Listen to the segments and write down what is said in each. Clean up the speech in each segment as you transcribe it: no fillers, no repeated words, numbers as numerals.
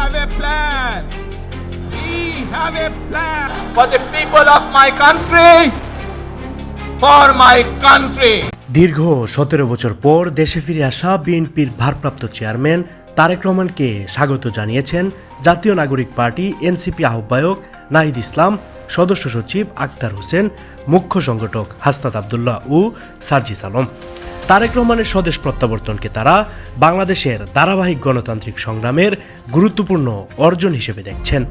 have a plan. We have a plan for the people of my country, for my country. দীর্ঘ ১৭ বছর পর দেশে ফিরে আসা বিএনপির ভারপ্রাপ্ত চেয়ারম্যান তারেক রহমানকে স্বাগত জানিয়েছেন জাতীয় নাগরিক পার্টি এনসিপি আহ্বায়ক নাহিদ ইসলাম, সদস্য সচিব আক্তার হোসেন, মুখ্য সংগঠক হাসনাত আবদুল্লাহ ও সার্জিস আলম। তারেক রহমানের স্বদেশ প্রত্যাবর্তনকে তারা বাংলাদেশের ধারাবাহিক গণতান্ত্রিক সংগ্রামের গুরুত্বপূর্ণ অর্জন হিসেবে দেখছেন।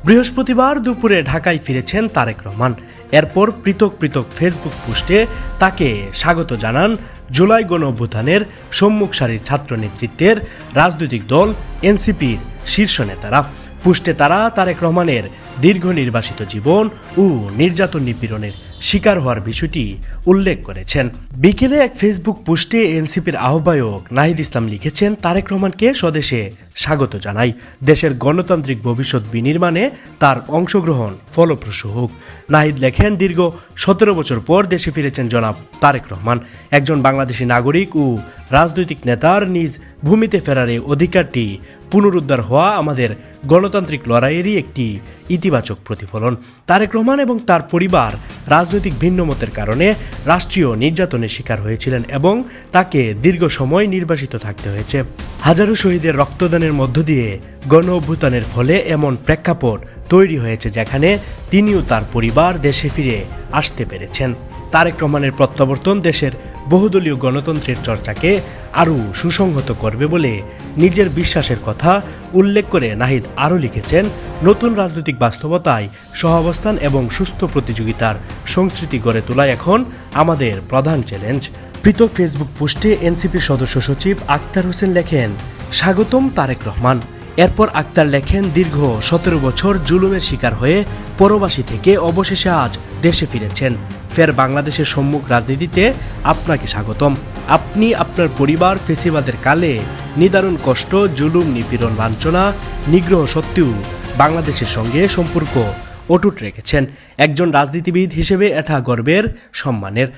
বৃহস্পতিবার দুপুরে ঢাকায় ফিরেছেন তারেক রহমান। এরপর পৃথক পৃথক ফেসবুক পোস্টে তাকে স্বাগত জানান জুলাই গণ অভ্যুত্থানের সম্মুখ সারির ছাত্র নেতৃত্বের রাজনৈতিক দল এনসিপির শীর্ষ নেতারা। পোস্টে তারা তারেক রহমানের দীর্ঘ নির্বাসিত জীবন ও নির্যাতন নিপীড়নের শিকার হওয়ার বিষয়টি উল্লেখ করেছেন। বিকেলে এক ফেসবুক পোস্টে এনসিপির আহ্বায়ক নাহিদ ইসলাম লিখেছেন, তারেক রহমানকে স্বদেশে স্বাগত জানাই। দেশের গণতান্ত্রিক ভবিষ্যৎ বিনির্মাণে তার অংশগ্রহণ ফলপ্রসূ হোক। নাহিদ লেখেন, দীর্ঘ ১৭ বছর পর দেশে ফিরেছেন জনাব তারেক রহমান। একজন বাংলাদেশি নাগরিক ও রাজনৈতিক নেতার নিজ ভূমিতে ফেরার এই অধিকারটি পুনরুদ্ধার হওয়া আমাদের গণতান্ত্রিক লড়াইয়েরই একটি ইতিবাচক প্রতিফলন। তারেক রহমান এবং তার পরিবার রাজনৈতিক ভিন্নমতের কারণে রাষ্ট্রীয় নির্যাতনের শিকার হয়েছিলেন এবং তাকে দীর্ঘ সময় নির্বাসিত থাকতে হয়েছে। হাজারো শহীদের রক্তদানের মধ্য দিয়ে গণ অভ্যুত্থানের ফলে এমন প্রেক্ষাপট তৈরি হয়েছে যেখানে তিনিও তার পরিবার দেশে ফিরে আসতে পেরেছেন। তারেক রহমানের প্রত্যাবর্তন দেশের বহুদলীয় গণতন্ত্রের চর্চাকে আরও সুসংহত করবে বলে নিজের বিশ্বাসের কথা উল্লেখ করে নাহিদ আরও লিখেছেন, নতুন রাজনৈতিক বাস্তবতায় সহাবস্থান এবং সুস্থ প্রতিযোগিতার সংস্কৃতি গড়ে তোলা এখন আমাদের প্রধান চ্যালেঞ্জ। পৃথক ফেসবুক পোস্টে এনসিপির সদস্য সচিব আক্তার হোসেন লেখেন, স্বাগতম তারেক রহমান। এরপর আক্তার লেখেন, দীর্ঘ ১৭ বছর জুলুমের শিকার হয়ে পরবাসী থেকে অবশেষে আজ দেশে ফিরেছেন। ফের বাংলাদেশের সম্মুখ রাজনীতিতে আপনাকে স্বাগতম। আপনি আপনার পরিবার ফেসিবাদের কালে নিদারুণ কষ্ট, জুলুম, নিপীড়ন, লাঞ্ছনা, নিগ্রহ সত্ত্বেও বাংলাদেশের সঙ্গে সম্পর্ক অটুট রেখেছেন। একজন রাজনীতিবিদ হিসেবে এটা গর্বের, সম্মানের।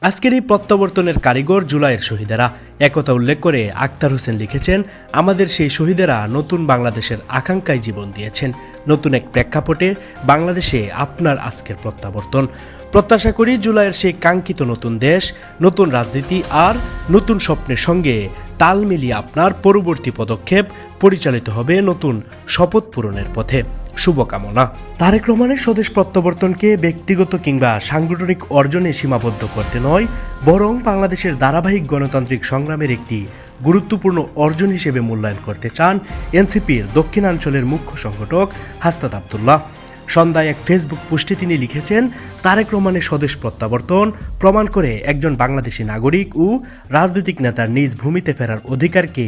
আজকের এই প্রত্যাবর্তনের কারিগর জুলাইয়ের শহীদেরা। একথা উল্লেখ করে আক্তার হোসেন লিখেছেন, আমাদের সেই শহীদেরা নতুন বাংলাদেশের আকাঙ্ক্ষায় জীবন দিয়েছেন। নতুন এক প্রেক্ষাপটে বাংলাদেশে আপনার আজকের প্রত্যাবর্তন। প্রত্যাশা করি জুলাইয়ের সেই কাঙ্ক্ষিত নতুন দেশ, নতুন রাজনীতি আর নতুন স্বপ্নের সঙ্গে তাল মিলিয়ে আপনার পরবর্তী পদক্ষেপ পরিচালিত হবে নতুন শপথ পূরণের পথে। শুভকামনা। তারেক রহমানের স্বদেশ প্রত্যাবর্তনকে ব্যক্তিগত কিংবা সাংগঠনিক অর্জনে সীমাবদ্ধ করতে নয়, বরং বাংলাদেশের ধারাবাহিক গণতান্ত্রিক সংগ্রামের একটি গুরুত্বপূর্ণ অর্জন হিসেবে মূল্যায়ন করতে চান এনসিপির দক্ষিণাঞ্চলের মুখ্য সংগঠক হাসনাত আবদুল্লাহ। সন্ধ্যায় এক ফেসবুক পোস্টে তিনি লিখেছেন, তারেক রহমানের স্বদেশ প্রত্যাবর্তন প্রমাণ করে একজন বাংলাদেশি নাগরিক ও রাজনৈতিক নেতার নিজ ভূমিতে ফেরার অধিকারকে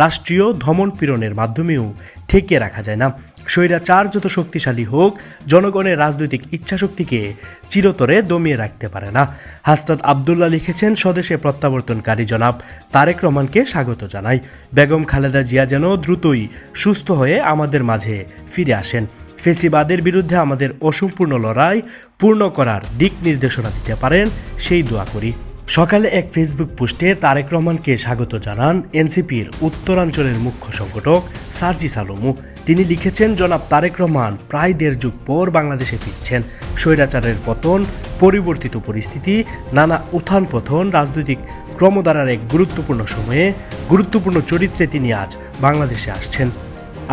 রাষ্ট্রীয় দমন পীড়নের মাধ্যমেও ঠেকিয়ে রাখা যায় না। স্বৈরাচার যত শক্তিশালী হোক, জনগণের রাজনৈতিক ইচ্ছাশক্তিকে চিরতরে দমিয়ে রাখতে পারে না। হাসনাত আবদুল্লাহ লিখেছেন, স্বদেশে প্রত্যাবর্তনকারী জনাব তারেক রহমানকে স্বাগত জানাই। বেগম খালেদা জিয়া যেন দ্রুতই সুস্থ হয়ে আমাদের মাঝে ফিরে আসেন। ফেসিবাদের বিরুদ্ধে আমাদের অসম্পূর্ণ লড়াই পূর্ণ করার দিক নির্দেশনা দিতে পারেন, সেই দোয়া করি। সকালে এক ফেসবুক পোস্টে তারেক রহমানকে স্বাগত জানান এনসিপির উত্তরাঞ্চলের মুখ্য সংগঠক সার্জিস আলমও। তিনি লিখেছেন, জনাব তারেক রহমান প্রায় ১.৫ যুগ পর বাংলাদেশে ফিরছেন। স্বৈরাচারের পতন, পরিবর্তিত পরিস্থিতি, নানা উত্থান পতন, রাজনৈতিক ক্রমধারার এক গুরুত্বপূর্ণ সময়ে গুরুত্বপূর্ণ চরিত্রে তিনি আজ বাংলাদেশে আসছেন।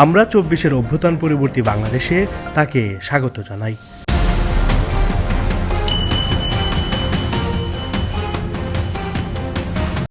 আমরা ২৪-এর অভ্যুত্থান পরবর্তী বাংলাদেশে তাকে স্বাগত জানাই।